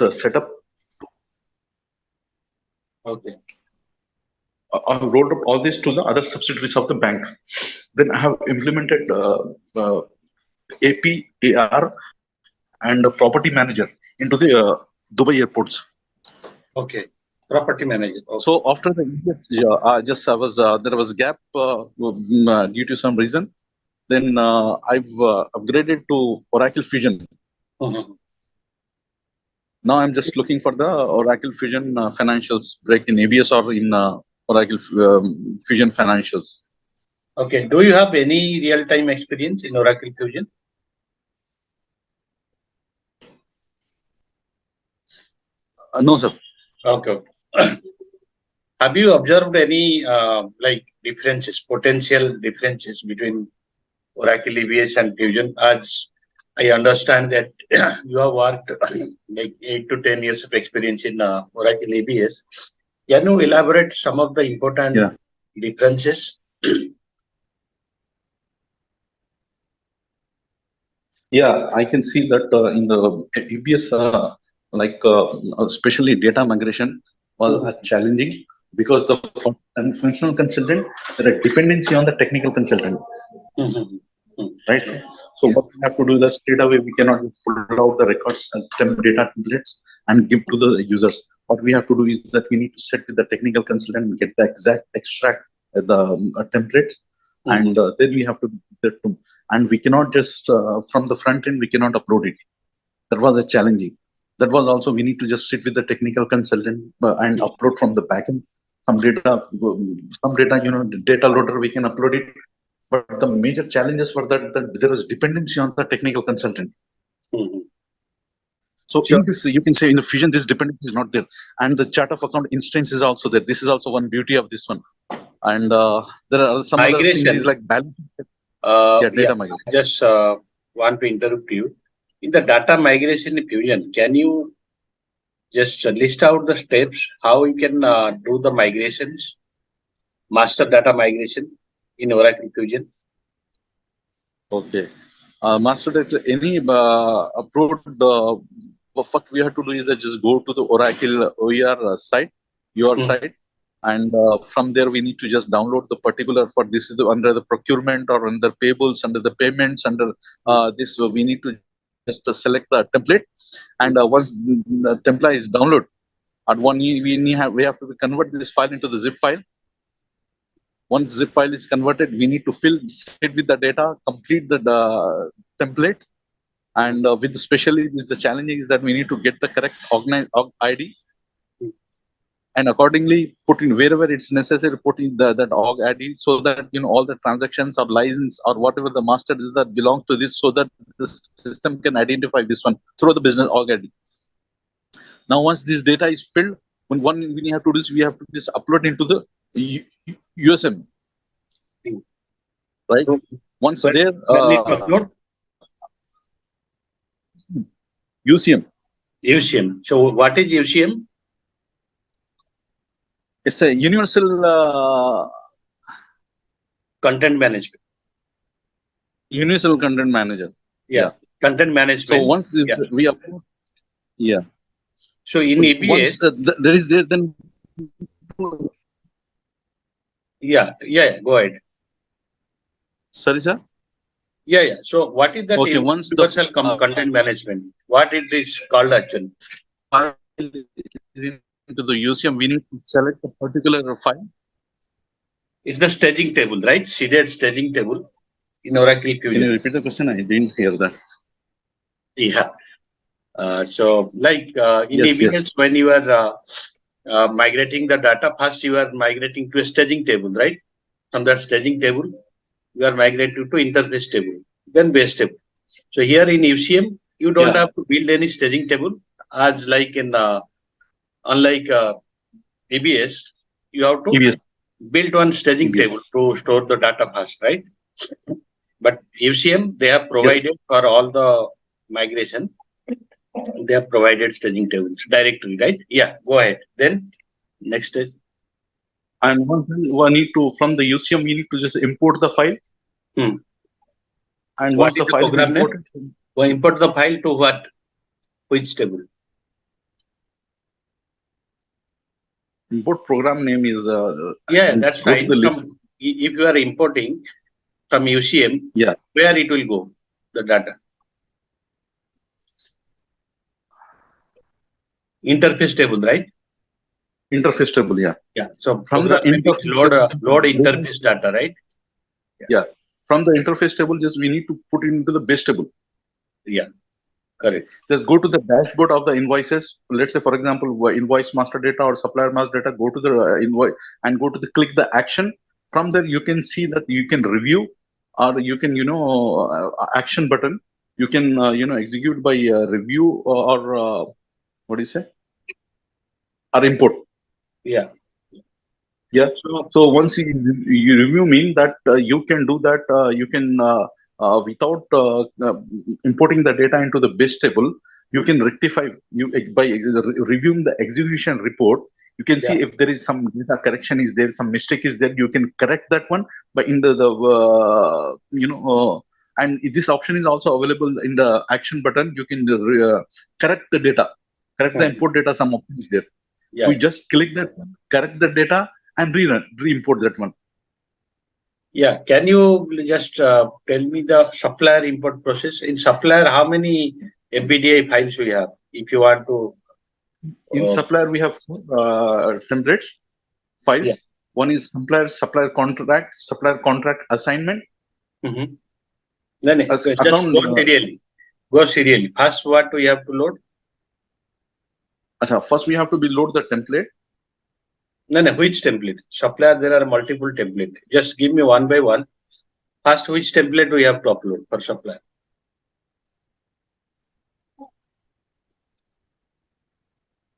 set up. Okay. I rolled up all this to the other subsidiaries of the bank. Then I have implemented AP, AR, and a property manager into the Dubai airports. Okay. Property manager. Okay. So after the there was a gap due to some reason. Then I've upgraded to Oracle Fusion. Now I'm just looking for the Oracle Fusion financials, like in ABS or in Oracle Fusion financials. Okay. Do you have any real-time experience in Oracle Fusion? No, sir. Okay. Have you observed any potential differences between Oracle EBS and Fusion? As I understand that you have worked like 8 to 10 years of experience in Oracle EBS. Can you elaborate some of the important differences? Yeah, I can see that in the EBS, especially data migration was challenging because the functional consultant, there are dependency on the technical consultant. Right? So what we have to do is straight away, we cannot just pull out the records and data templates and give to the users. What we have to do is that we need to set with the technical consultant and get the exact extract the templates, and then we have to and we cannot just from the front end we cannot upload it. That was a challenging. That was also we need to just sit with the technical consultant and upload from the backend some data, the data loader we can upload it. But the major challenges were that there was dependency on the technical consultant. So in this, you can say in the Fusion, this dependency is not there. And the chart of account instance is also there. This is also one beauty of this one. And there are some migration. Other things like balance. Data migration. Just want to interrupt you. In the data migration in Fusion, can you just list out the steps how you can do the migrations, master data migration in Oracle Fusion? Okay. Master data, any upload, what we have to do is that just go to the Oracle OER site, your site, and from there we need to just download the particular for this is under the procurement or under payables, under the payments, under this we need to just select the template, and once the template is downloaded, at one we have to convert this file into the zip file. Once zip file is converted, we need to sit with the data, complete the template, and with especially the challenge is that we need to get the correct org ID, and accordingly put in wherever it's necessary, put in that org ID, so that all the transactions or license or whatever the master is that belongs to this, so that the system can identify this one through the business org ID. Now, once this data is filled, we have to do is we have to just upload into the USM, right? Once there, UCM. UCM. So, what is UCM? It's a universal content management. Universal content manager. Yeah. Content management. So once we upload, So in EBS, there is there then. Go ahead. Sorry, sir. So what is that? Okay, once universal content management, what it is called actually? Into the UCM, we need to select a particular file. It's the staging table, right? Seeded staging table in Oracle Fusion. Can you repeat the question? I didn't hear that. So like in EBS, when you are migrating the data, first you are migrating to a staging table, right? From that staging table, you are migrating to interface table, then base table. So here in UCM, you don't have to build any staging table, as like in unlike EBS, you have to build one staging table to store the data first, right? But UCM, they have provided for all the migration, they have provided staging tables directly, right? Go ahead. Then next stage. And one need to, from the UCM, we need to just import the file. And what is the file program name? We import the file to what? Which table? Import program name is that's fine. If you are importing from UCM, where it will go, the data? Interface table, right? Interface table, yeah. So from the interface load interface data, right? Yeah. From the interface table, just we need to put it into the base table. Yeah. Correct. Just go to the dashboard of the invoices. Let's say, for example, invoice master data or supplier master data. Go to the invoice and go to the click the action. From there, you can see that you can review, or you can action button. You can execute by review or what do you say? Or import. Yeah. Yeah. So once you review, mean that you can do that. You can without importing the data into the base table, you can rectify by reviewing the execution report. You can see if there is some data correction is there, some mistake is there. You can correct that one by in the and this option is also available in the action button. You can correct the data, correct the import data. Some option is there. We just click that, correct the data, and re-import that one. Yeah, can you just tell me the supplier import process? In supplier, how many FBDI files we have? If you want to. In supplier, we have templates, files. Yeah. One is supplier contract assignment. Mm-hmm. Then just go serially. Go serially. First, what we have to load? First, we have to load the template. No, which template? Supplier, there are multiple templates. Just give me one by one. First, which template we have to upload for supplier?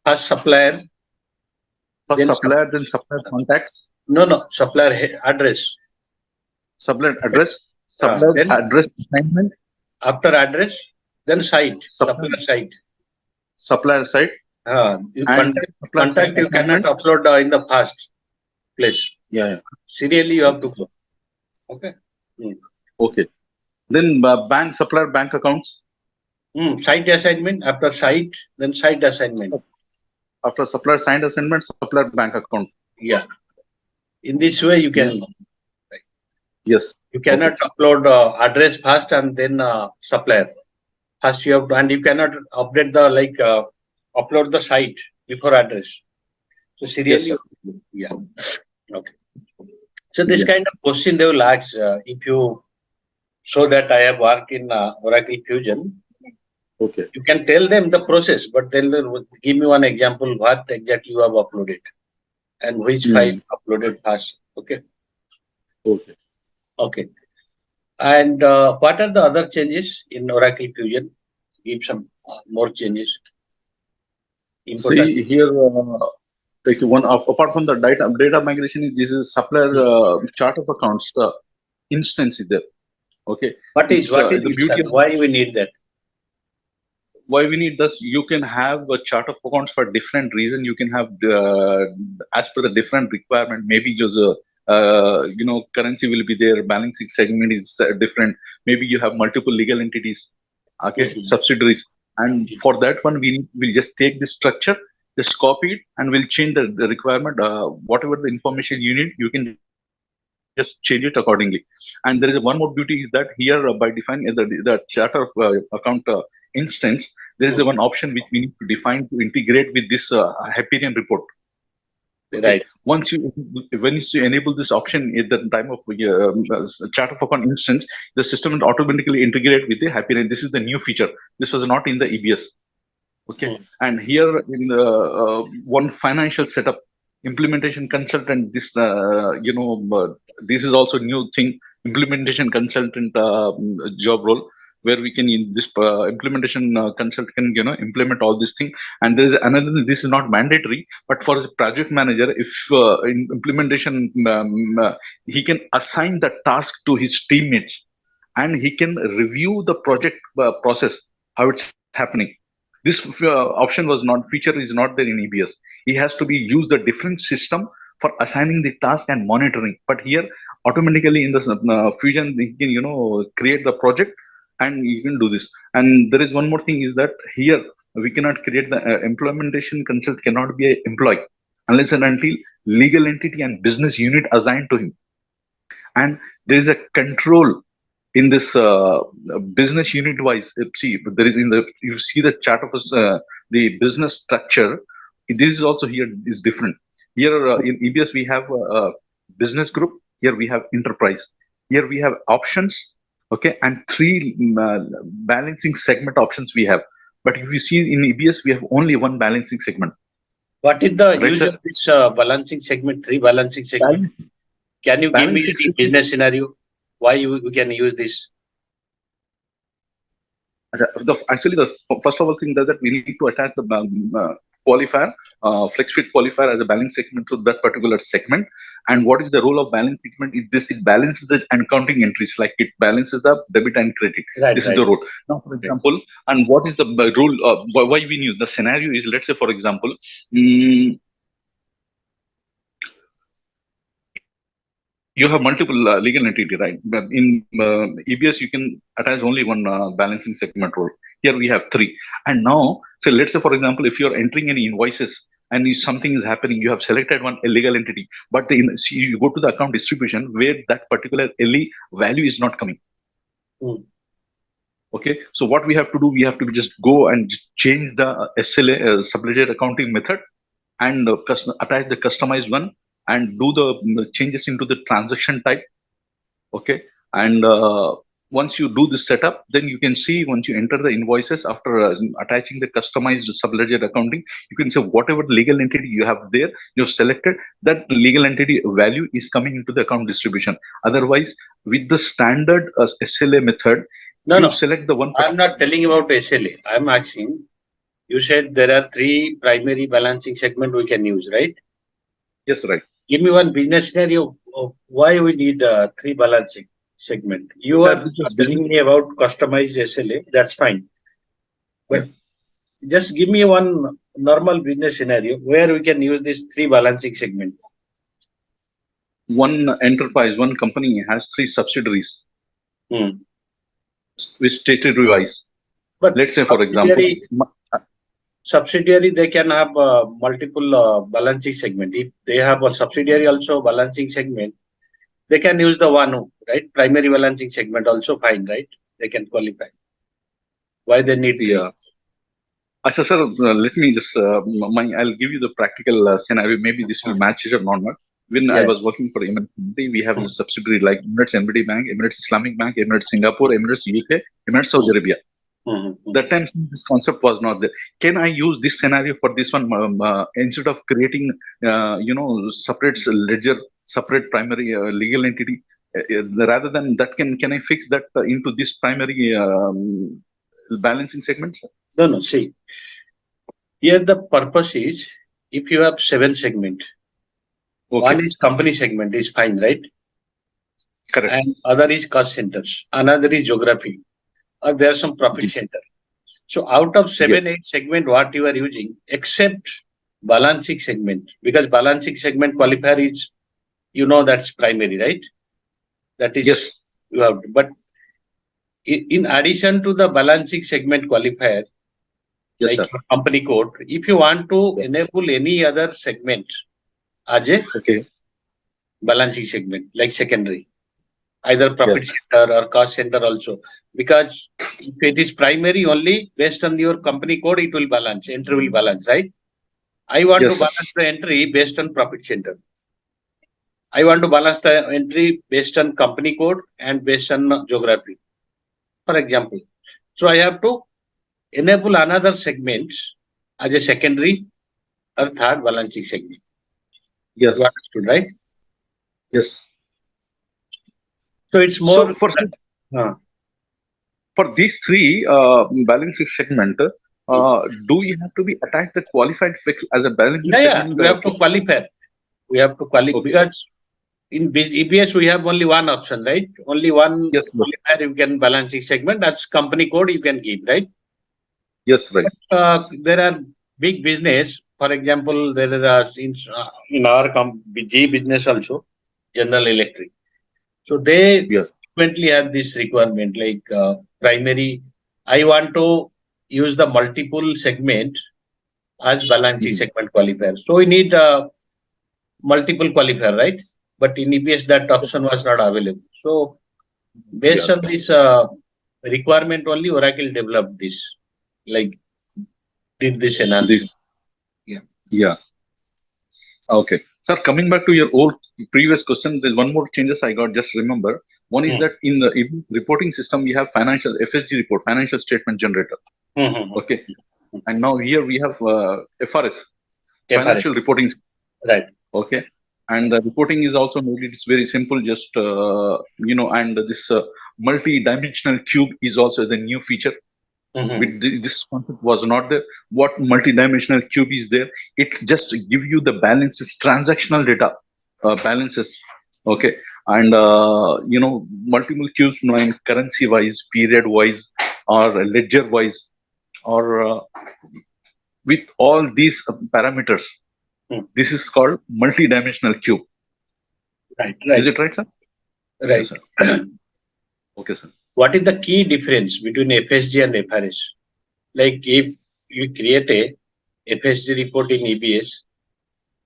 First supplier. First supplier, then supplier contacts. No, supplier address. Supplier address. Supplier then address assignment. After address, then site. Supplier site. Supplier site. Contact you cannot upload in the first place. Yeah. Serially you have to go. Okay. Okay. Then supplier bank accounts. Site assignment. After site, then site assignment. After supplier signed assignment, supplier bank account. Yeah. In this way you can. Right. Yes. You cannot upload address first and then supplier. First you have to, and you cannot update the upload the site before address. So serially, yes, okay. So this kind of question they will ask if you show that I have worked in Oracle Fusion. Okay. You can tell them the process, but then give me one example what exactly you have uploaded and which file uploaded first. Okay. Okay. Okay. And what are the other changes in Oracle Fusion? Give some more changes. Important. See here, apart from the data migration, this is supplier chart of accounts instance is there. Okay. What is the beauty? Why we need that? Why we need this? You can have a chart of accounts for different reason. You can have as per the different requirement. Maybe just currency will be there. Balancing segment is different. Maybe you have multiple legal entities. Okay, subsidiaries. And for that one, we'll just take this structure, just copy it, and we'll change the requirement. Whatever the information you need, you can just change it accordingly. And there is one more beauty is that here by defining the chart of account instance, there is one option which we need to define to integrate with this Hyperion report. Right. When you enable this option at the time of chart of account instance, the system will automatically integrate with the Hyperion. This is the new feature. This was not in the EBS. Okay. And here in the one financial setup, implementation consultant, this this is also new thing. Implementation consultant job role, where we can in this implementation consultant can implement all this thing. And there is another. This is not mandatory, but for the project manager, if in implementation he can assign the task to his teammates, and he can review the project process how it's happening. This option was not feature is not there in EBS. He has to be use the different system for assigning the task and monitoring. But here automatically in the Fusion, he can create the project and you can do this. And there is one more thing is that here we cannot create the implementation consult cannot be an employee. unless and until legal entity and business unit assigned to him. And there is a control in this business unit wise. See, there is you see the chart of the business structure. This is also here is different. Here in EBS we have a business group. Here we have enterprise. Here we have options. Okay, and three balancing segment options we have. But if you see in EBS, we have only one balancing segment. What is the use of this balancing segment, three balancing segment? Can you give me the business scenario? Why we can use this? Actually, the first of all thing that we need to attach the qualifier, FlexFit qualifier as a balance segment to that particular segment. And what is the role of balance segment? It balances the accounting entries, like it balances the debit and credit. This is the role. Now, for example, and what is the rule? Why we use the scenario is, let's say, for example, you have multiple legal entity, right? But in EBS, you can attach only one balancing segment role. Here we have three. And now, so let's say, for example, if you're entering any invoices and if something is happening, you have selected one legal entity, but you go to the account distribution where that particular LE value is not coming. Okay, so what we have to do, we have to just go and change the SLA, subledger accounting method, and attach the customized one, and do the changes into the transaction type. Okay, and once you do this setup, then you can see once you enter the invoices after attaching the customized subledger accounting, you can say whatever legal entity you have there, you've selected, that legal entity value is coming into the account distribution. Otherwise, with the standard SLA method, select the one. I'm not telling about SLA. I'm asking, you said there are three primary balancing segment we can use, right? Yes, right. Give me one business scenario of why we need three balancing segment. You are telling me about customized SLA. That's fine. But just give me one normal business scenario where we can use this three balancing segment. One enterprise, one company has three subsidiaries. With statutory wise. But let's say, for example, subsidiary, they can have multiple balancing segment. If they have a subsidiary also balancing segment, they can use the one, right? Primary balancing segment also fine, right? They can qualify. Why they need three? Asha sir, let me just, I'll give you the practical scenario. Maybe this will match it or not. When I was working for Emirates, we have a subsidiary like Emirates FBDI Bank, Emirates Islamic Bank, Emirates Singapore, Emirates UK, Emirates Saudi Arabia. That time this concept was not there. Can I use this scenario for this one instead of creating, separate ledger, separate primary legal entity? Rather than that, can I fix that into this primary balancing segments? No. See, here the purpose is if you have 7 segments. One is company segment is fine, right? Correct. And other is cost centers. Another is geography. Or there are some profit center. So out of 7-8 segment, what you are using, except balancing segment, because balancing segment qualifier is, that's primary, right? That is you have. But in addition to the balancing segment qualifier, like company code, if you want to enable any other segment as a balancing segment, like secondary, either profit center or cost center also, because if it is primary only based on your company code, it will balance, entry will balance, right? I want to balance the entry based on profit center. I want to balance the entry based on company code and based on geography, for example. So I have to enable another segment as a secondary or third balancing segment. Yes. You understood, right? Yes. So it's more for these three balancing segment. Do you have to be attached the qualified fix as a balancing segment? We have to qualify. We have to qualify because in EBS we have only one option, right? Only one qualifier you can balancing segment. That's company code you can give, right? Yes, right. But, there are big business. For example, there is in our G business also, General Electric. So they frequently have this requirement, like primary. I want to use the multiple segment as balance sheet segment qualifier. So we need multiple qualifier, right? But in EBS that option was not available. So based on this requirement only, Oracle developed this, like did this enhancement. Yeah. Okay. Sir, coming back to your old previous question, there's one more changes I got, just remember. One is that in the reporting system, we have financial FSG report, financial statement generator. Okay. And now here we have FRS, financial reporting. Right. Okay. And the reporting is also made, it's very simple, just, and this multi-dimensional cube is also the new feature. With this concept was not there. What multi-dimensional cube is there? It just give you the balances, transactional data balances. Okay, and multiple cubes, currency wise, period wise, or ledger wise, or with all these parameters. This is called multi-dimensional cube. Right. Is it right, sir? Right. Yes, sir. Okay, sir. What is the key difference between FSG and FRS? Like if you create a FSG report in EBS,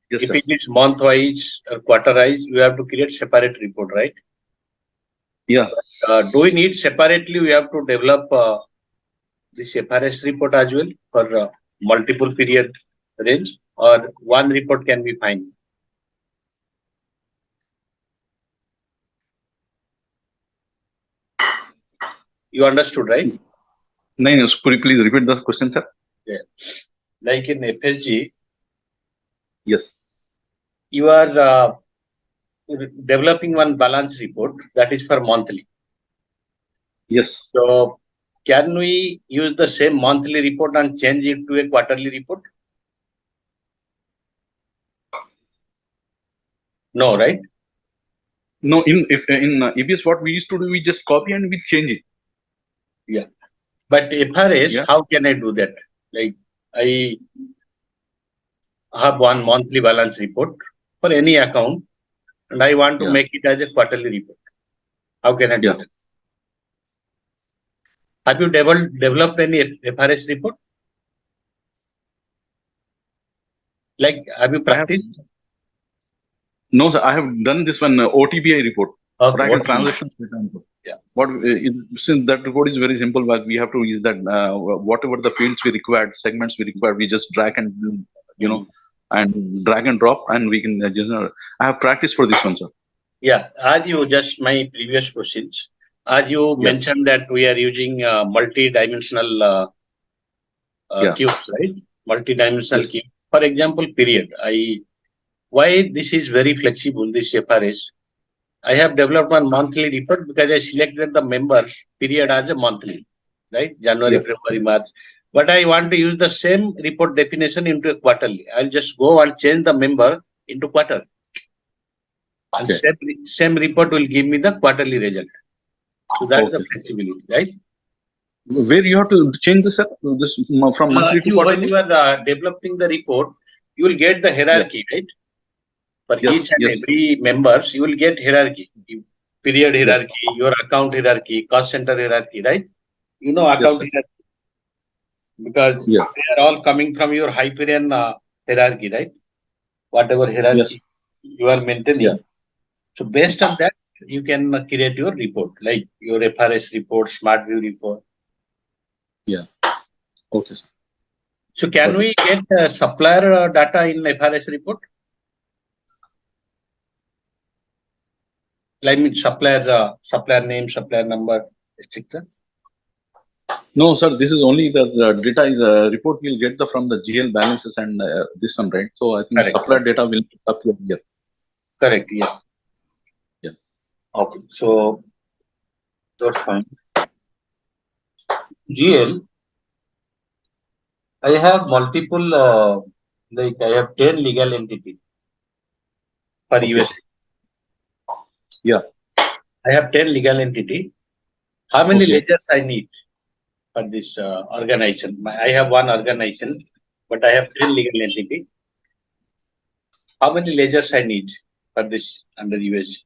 if it is month-wise or quarter-wise, you have to create separate report, right? Yeah. Do we need separately? We have to develop this FRS report as well for multiple period range, or one report can be fine? You understood, right? No, could you please repeat the question, sir? Yeah. Like in FSG, yes, you are developing one balance report that is for monthly. Yes. So, can we use the same monthly report and change it to a quarterly report? No, right? No, in EBS, what we used to do, we just copy and we change it. Yeah. But FRS, how can I do that? Like I have one monthly balance report for any account and I want to make it as a quarterly report. How can I do that? Have you developed any FRS report? Like, have you practiced? No, sir. I have done this one OTBI report. Okay, Oracle Transaction Report. Yeah. What since that report is very simple, but we have to use that whatever the fields we required, segments we required, we just drag and and drag and drop, and we can. I have practiced for this one, sir. Yeah, as you just my previous questions, as you mentioned that we are using multi-dimensional cubes, right? Multi-dimensional cube. For example, period. Why this is very flexible, this FRS. I have developed one monthly report because I selected the members period as a monthly, right? January, February, March. But I want to use the same report definition into a quarterly. I'll just go and change the member into quarter. And same report will give me the quarterly result. So that's the flexibility, right? Where you have to change this from monthly to quarterly? When you are developing the report, you will get the hierarchy, right? For each and every members, you will get hierarchy, period hierarchy, your account hierarchy, cost center hierarchy, right? You know account hierarchy because they are all coming from your Hyperion hierarchy, right? Whatever hierarchy you are maintaining. So based on that, you can create your report, like your FRS report, Smart View report. Yeah. Okay, sir. So can we get supplier data in FRS report? Like supplier name, supplier number, etc. No, sir. This is only the data is a report we'll get from the GL balances and this one, right? So I think supplier data will appear here. Correct. Yeah. Yeah. Okay. So that's fine. GL. I have multiple. Like I have 10 legal entities for US. Yeah. I have 10 legal entity. How many ledgers I need for this organization? I have one organization, but I have 10 legal entity. How many ledgers I need for this under US?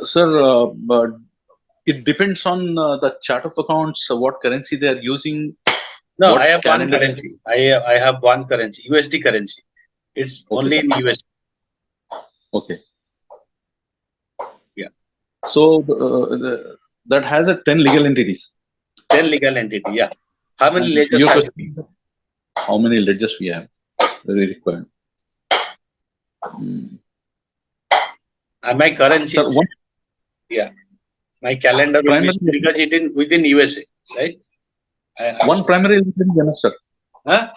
Sir, but It depends on the chart of accounts, what currency they are using. No, what I have one calendar is. currency. I have one currency, USD currency. It's Okay, only sir. in USD. Okay. Yeah. So that has a 10 legal entities. 10 legal entity. Yeah. How many And ledgers your have question, you? how many ledgers we have? Very required. My currency. Sir, one Yeah. My calendar will be primary, because it in within USA, right? one primary ledger is enough, sir. Huh?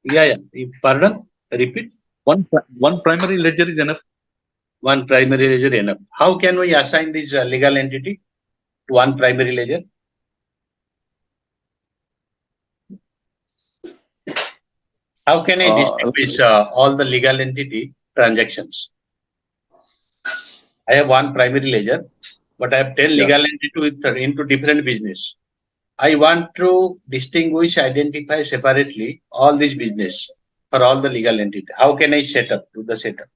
Yeah. Pardon? Repeat. One primary ledger is enough. One primary ledger enough. How can we assign this legal entity to one primary ledger? How can I distinguish all the legal entity transactions? I have one primary ledger, but I have 10 Yeah. legal entities into different business. I want to distinguish, identify separately all this business for all the legal entity. How can I do the setup?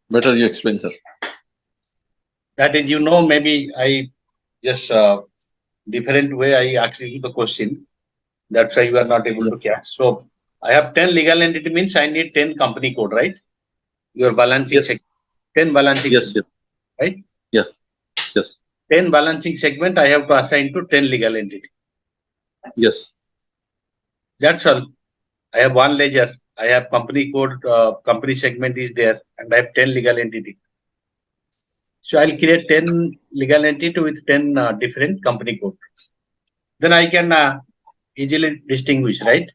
Better you explain, sir. That is, maybe I just different way I asked you the question. That's why you are not able to catch. So I have 10 legal entity means I need 10 company code, right? Your balancing Yes. 10 balancing Yes. segment, right? Yes. Yes. 10 balancing segment I have to assign to 10 legal entity. Yes. That's all. I have one ledger. I have company code, company segment is there, and I have 10 legal entity. So I'll create 10 legal entity with 10 different company code. Then I can easily distinguish, right?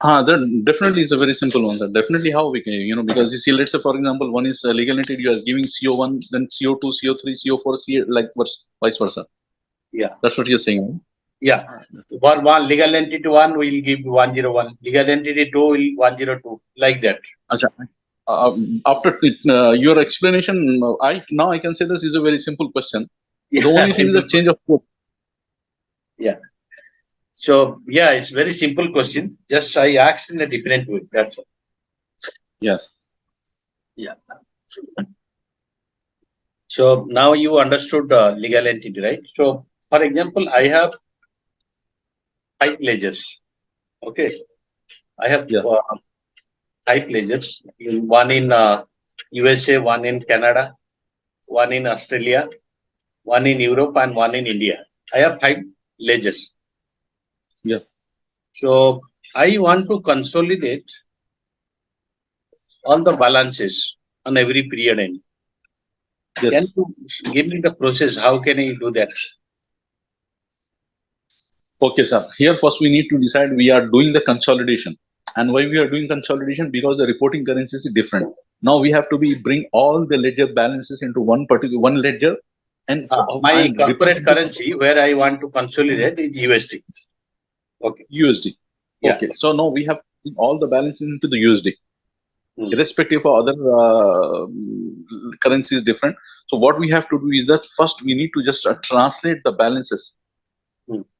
That definitely is a very simple one. That definitely how we can, because you see, let's say for example, one is legal entity, you are giving CO1, then CO2, CO3, CO4, like vice versa. Yeah. That's what you're saying. Right? Yeah. For one legal entity one, we'll give 101. Legal entity two will 102. Like that. Achha. After your explanation, I can say this is a very simple question. Yeah, the only thing is the change of code. Yeah. So yeah, it's very simple question. Just I asked in a different way. That's all. Yeah. Yeah. So now you understood legal entity, right? So for example, I have 5 ledgers. Okay. I have 5 ledgers. One in USA, one in Canada, one in Australia, one in Europe, and one in India. I have 5 ledgers. Yeah. So I want to consolidate all the balances on every period end. Yes. Can you give me the process? How can I do that? Okay, sir. Here first we need to decide we are doing the consolidation. And why we are doing consolidation? Because the reporting currency is different. Now we have to bring all the ledger balances into one ledger. And my corporate currency where I want to consolidate is USD. Okay. USD. Yeah. Okay. So now we have all the balances into the USD. Irrespective of other currencies different. So what we have to do is that first we need to just translate the balances.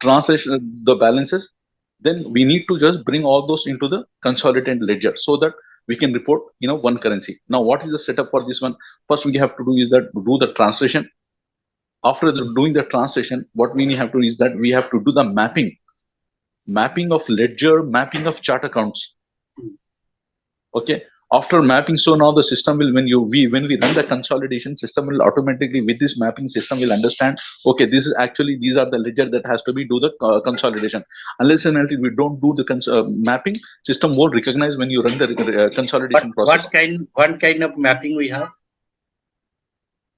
Translation the balances. Then we need to just bring all those into the consolidated ledger so that we can report one currency. Now what is the setup for this one? First we have to do is that do the translation. After doing the translation, what we have to do is that we have to do the mapping of ledger, mapping of chart accounts. Okay. After mapping, so now the system will, when we run the consolidation, system will automatically, with this mapping, system will understand, okay, these are the ledger that has to be do the consolidation. Unless and until we don't do the mapping, system won't recognize when you run the consolidation process. What kind of mapping we have,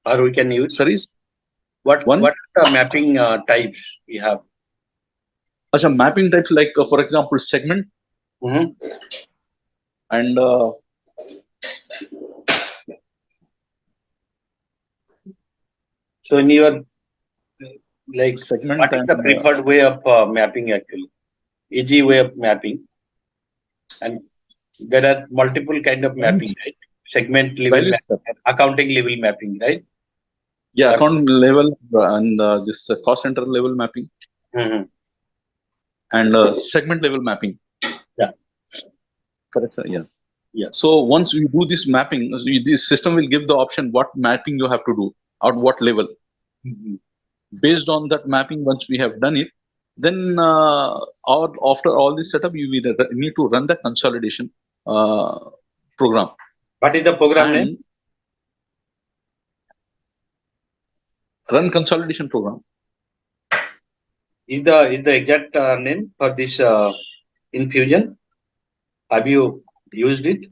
or we can use? Sorry, what are the mapping types we have? Achha, mapping types like, for example, segment. And so in your segment, what is the preferred way of mapping actually? Easy way of mapping, and there are multiple kind of mapping, right? Segment level mapping, accounting level mapping, right? Yeah, account level and this cost center level mapping. and segment level mapping. Yeah. Correct, sir? Yeah. Yeah. So once we do this mapping, this system will give the option what mapping you have to do at what level. Mm-hmm. Based on that mapping, once we have done it, then after all this setup, you will need to run the consolidation program. What is the program name? Run consolidation program. Is the exact name for this Infusion? Have you used it?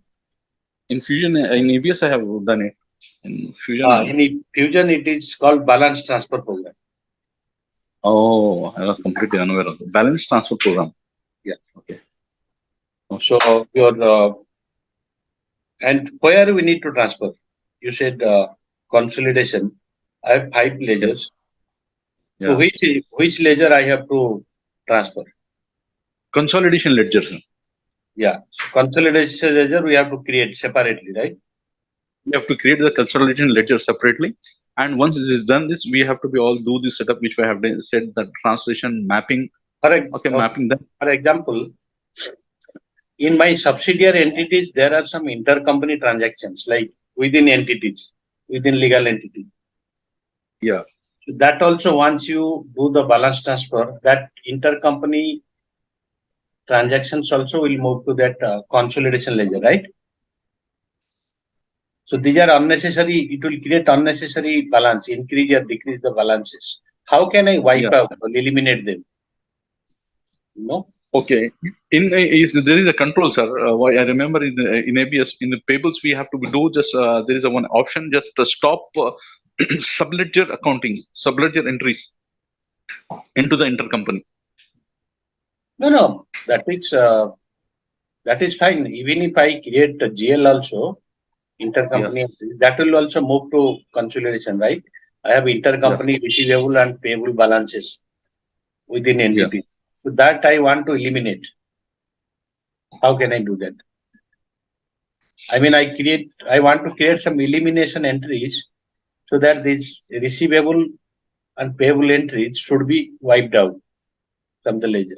In Fusion, in ABS, I have done it. In Fusion, in Fusion, it is called balance transfer program. Oh, I was completely unaware of the balance transfer program. Yeah. Okay. So your and where we need to transfer? You said consolidation. I have 5 ledgers. Yeah. So which ledger I have to transfer? Consolidation ledger. Yeah. So consolidation ledger we have to create separately, right? We have to create the consolidation ledger separately. And once it is done, this we have to be all do this setup which we have said, the translation mapping. Correct. Okay, mapping that. For example, in my subsidiary entities, there are some intercompany transactions like within entities, within legal entity. Yeah. So that also, once you do the balance transfer, that intercompany transactions also will move to that consolidation ledger, right? So these are unnecessary. It will create unnecessary balance, increase or decrease the balances. How can I wipe out or eliminate them? No. Okay. There is a control, sir. I remember in ABS in the payables we have to do just there is a one option just to stop subledger accounting, subledger entries into the intercompany. No, that is fine. Even if I create a GL also, intercompany, that will also move to consolidation, right? I have intercompany receivable and payable balances within entities. So that I want to eliminate. How can I do that? I mean, I want to create some elimination entries so that these receivable and payable entries should be wiped out from the ledger.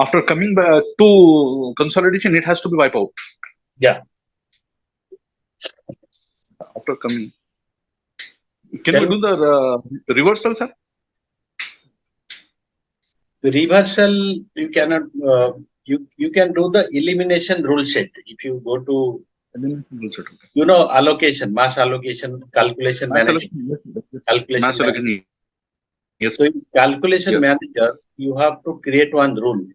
After coming back to consolidation, it has to be wiped out. Yeah. After coming, can we do the reversal, sir? The reversal, you cannot. You can do the elimination rule set if you go to allocation, mass allocation, calculation manager. Calculation manager. Yes. So in calculation manager, you have to create one rule.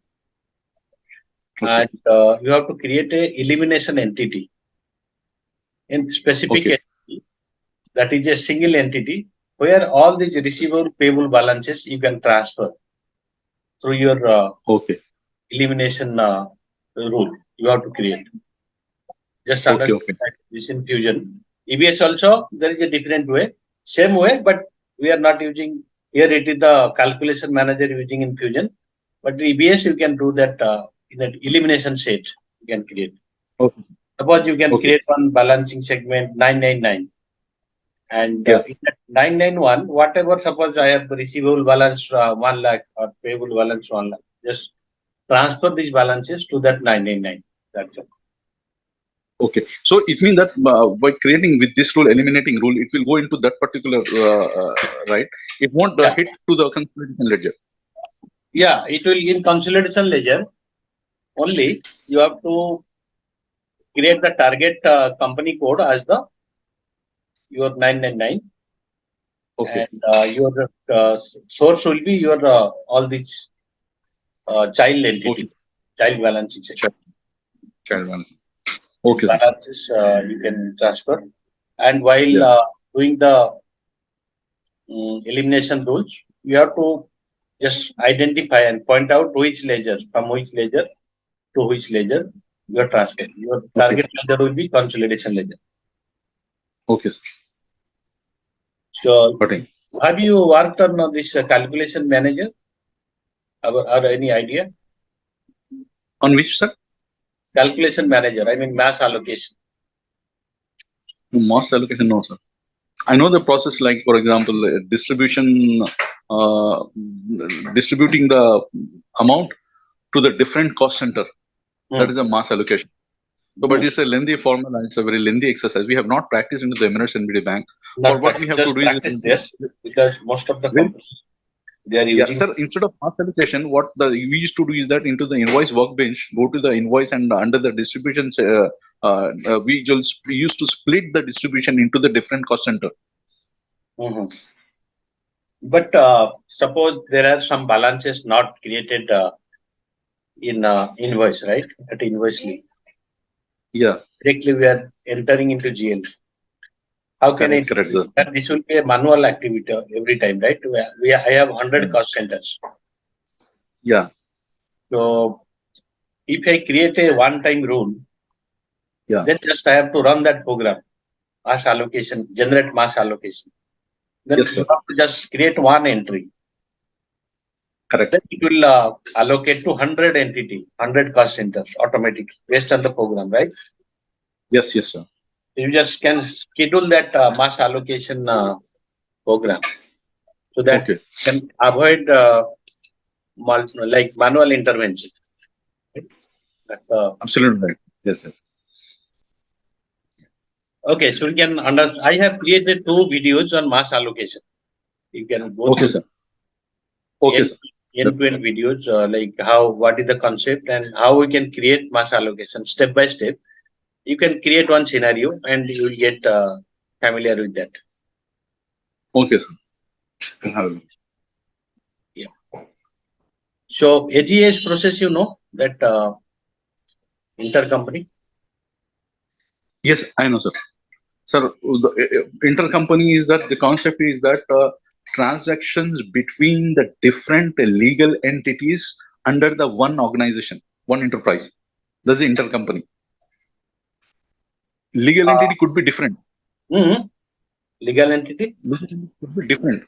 And you have to create a elimination entity in specific entity, that is a single entity where all these receivable payable balances you can transfer through your elimination rule you have to create. Just understand this in Fusion. EBS also there is a different way, same way, but we are not using here. It is the calculation manager using in Fusion, but EBS you can do that in an elimination set. You can create. Suppose you can create one balancing segment 999, and in that 991, whatever, suppose I have receivable balance 1 lakh or payable balance 1 lakh, just transfer these balances to that 999. That's it. Okay, so it means that by creating with this rule, eliminating rule, it will go into that particular right. It won't hit to the consolidation ledger. Yeah, it will in consolidation ledger only. You have to create the target company code as the your 999. Okay. And your source will be your all these child entities, child balancing section. Child balancing. Okay. Balances you can transfer, and while doing the elimination rules, you have to just identify and point out which ledger, from which ledger to which ledger you are transferring. Your target ledger will be consolidation ledger. Okay. So, have you worked on this calculation manager? Or any idea? On which, sir? Calculation manager. I mean, mass allocation. Mass allocation, no, sir. I know the process, like, for example, distribution distributing the amount to the different cost center. That is a mass allocation. So, but it's a lengthy formula. It's a very lengthy exercise. We have not practiced into the Emirates NBD Bank. But what we have to do practice this, because most of the companies they are using. Sir, instead of mass allocation, what we used to do is that into the invoice workbench, go to the invoice, and under the distribution, we used to split the distribution into the different cost center. But suppose there are some balances not created in invoice, right? At invoice lead. Yeah. Directly we are entering into GL. How can it? Correct. This will be a manual activity every time, right? I have 100 cost centers. Yeah. So if I create a one-time rule, then just I have to run that program, mass allocation, generate mass allocation. Then you have to just create one entry. Correct. Then it will allocate to 100 entity, 100 cost centers automatically based on the program, right? Yes, sir. You just can schedule that mass allocation program so that you can avoid like manual intervention. Absolutely right. Yes, sir. Okay, so you can understand. I have created 2 videos on mass allocation. You can go through. Sir. Okay, sir. End-to-end videos like what is the concept and how we can create mass allocation step by step. You can create one scenario and you will get familiar with that. Okay, sir. Yeah. So AGS process, you know that intercompany. Yes, I know, sir. Sir, the intercompany is that the concept is that transactions between the different legal entities under the one organization, one enterprise. That's the intercompany. Legal entity could be different. Legal entity could be different.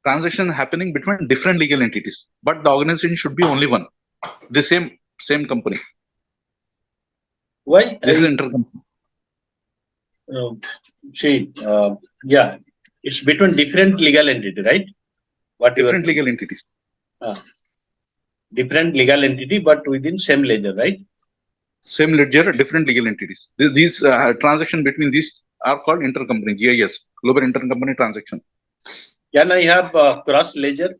Transaction happening between different legal entities, but the organization should be only one. The same company. Why? This is intercompany. Yeah, it's between different legal entity, right? Different legal entities. Different legal entity, but within same ledger, right? Same ledger, different legal entities. These transactions between these are called intercompany, GIS, global intercompany transaction. Can I have cross ledger?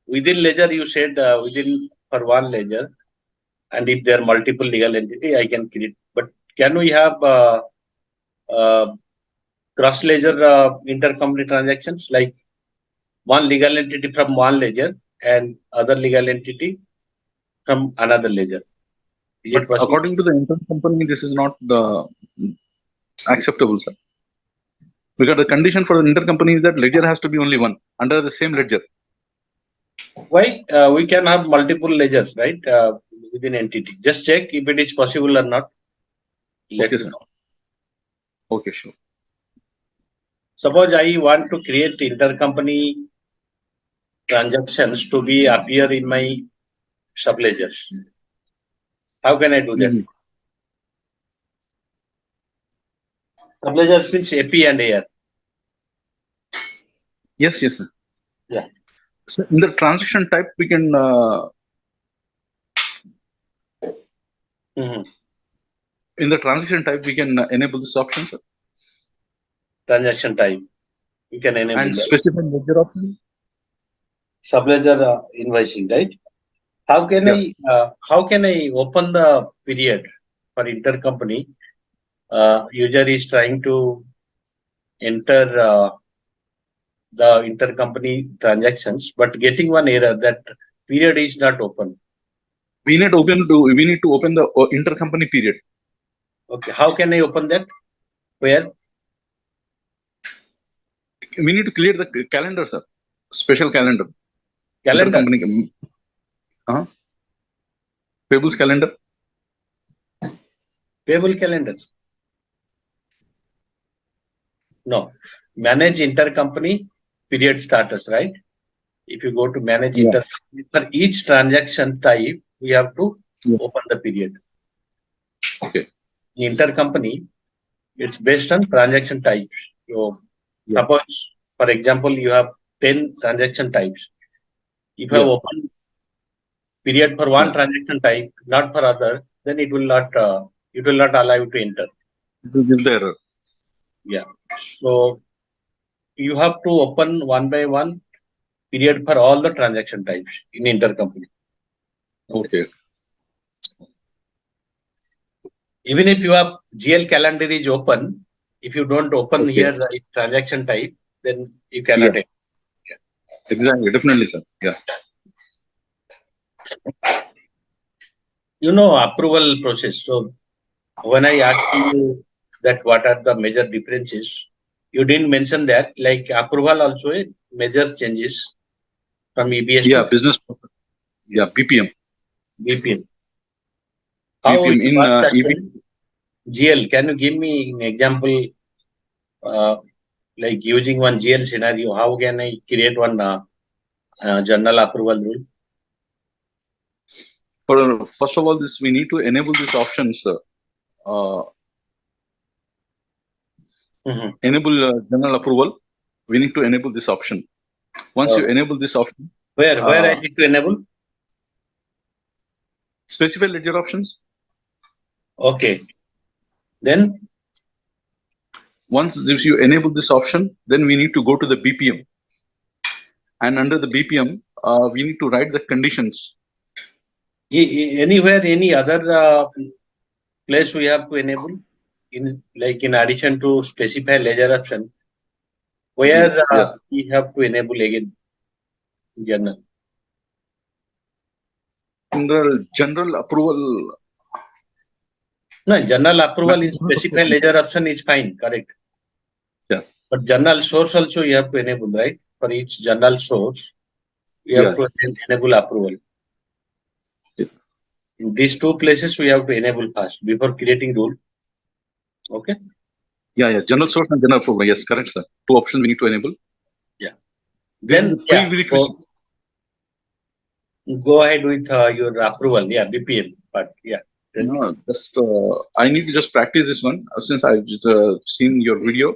Within ledger, you said within for one ledger, and if there are multiple legal entity, I can create. But can we have cross ledger intercompany transactions, like one legal entity from one ledger and other legal entity from another ledger? But according to the intercompany, this is not acceptable, sir. Because the condition for the intercompany is that ledger has to be only one under the same ledger. Why? We can have multiple ledgers, right? Within entity. Just check if it is possible or not. Let me know. Okay, sure. Suppose I want to create intercompany transactions to be appear in my subledgers. How can I do that? Subledgers means AP and AR. Yes, sir. Yeah. So in the transaction type, we can in the transaction type we can enable this option, sir. Transaction type, you can enable and specify ledger option. Subledger invoicing, right? How can I open the period for intercompany? User is trying to enter the intercompany transactions, but getting one error that period is not open. We need to open the intercompany period. Okay, how can I open that? Where? We need to clear the calendar, sir. Special calendar. Calendar. Payables calendar. Payable calendars. No. Manage intercompany period status, right? If you go to manage intercompany, for each transaction type, we have to open the period. Okay. Intercompany, it's based on transaction type. So suppose, for example, you have 10 transaction types. If you have open period for one transaction type, not for other, then it will not allow you to enter. It will give the error. Yeah. So you have to open one by one period for all the transaction types in intercompany. Okay. Even if you have GL calendar is open, if you don't open here the transaction type, then you cannot enter. Exactly, definitely, sir. Yeah. You know, approval process. So when I asked you that what are the major differences, you didn't mention that. Like approval also a major changes from EBS to Business. Yeah, BPM. BPM. How BPM it in works EB. actually? GL. Can you give me an example? Like using one GL scenario, how can I create one journal approval rule? First of all, this we need to enable these options. Enable general approval. We need to enable this option. Once you enable this option, where I need to enable? Specify ledger options. Okay. Then once you enable this option, then we need to go to the BPM. And under the BPM, we need to write the conditions. Anywhere, any other place we have to enable in addition to specify ledger option, where we have to enable again journal. General approval. No, general approval in specify ledger option is fine, correct. Yeah. But general source also you have to enable, right? For each general source, you have to enable approval. In these two places, we have to enable first before creating rule. Okay. Yeah. General source and general approval. Yes, correct, sir. Two options we need to enable. Yeah. Then go ahead with your approval. Yeah, BPM. But yeah. No, just I need to just practice this one since I've seen your video.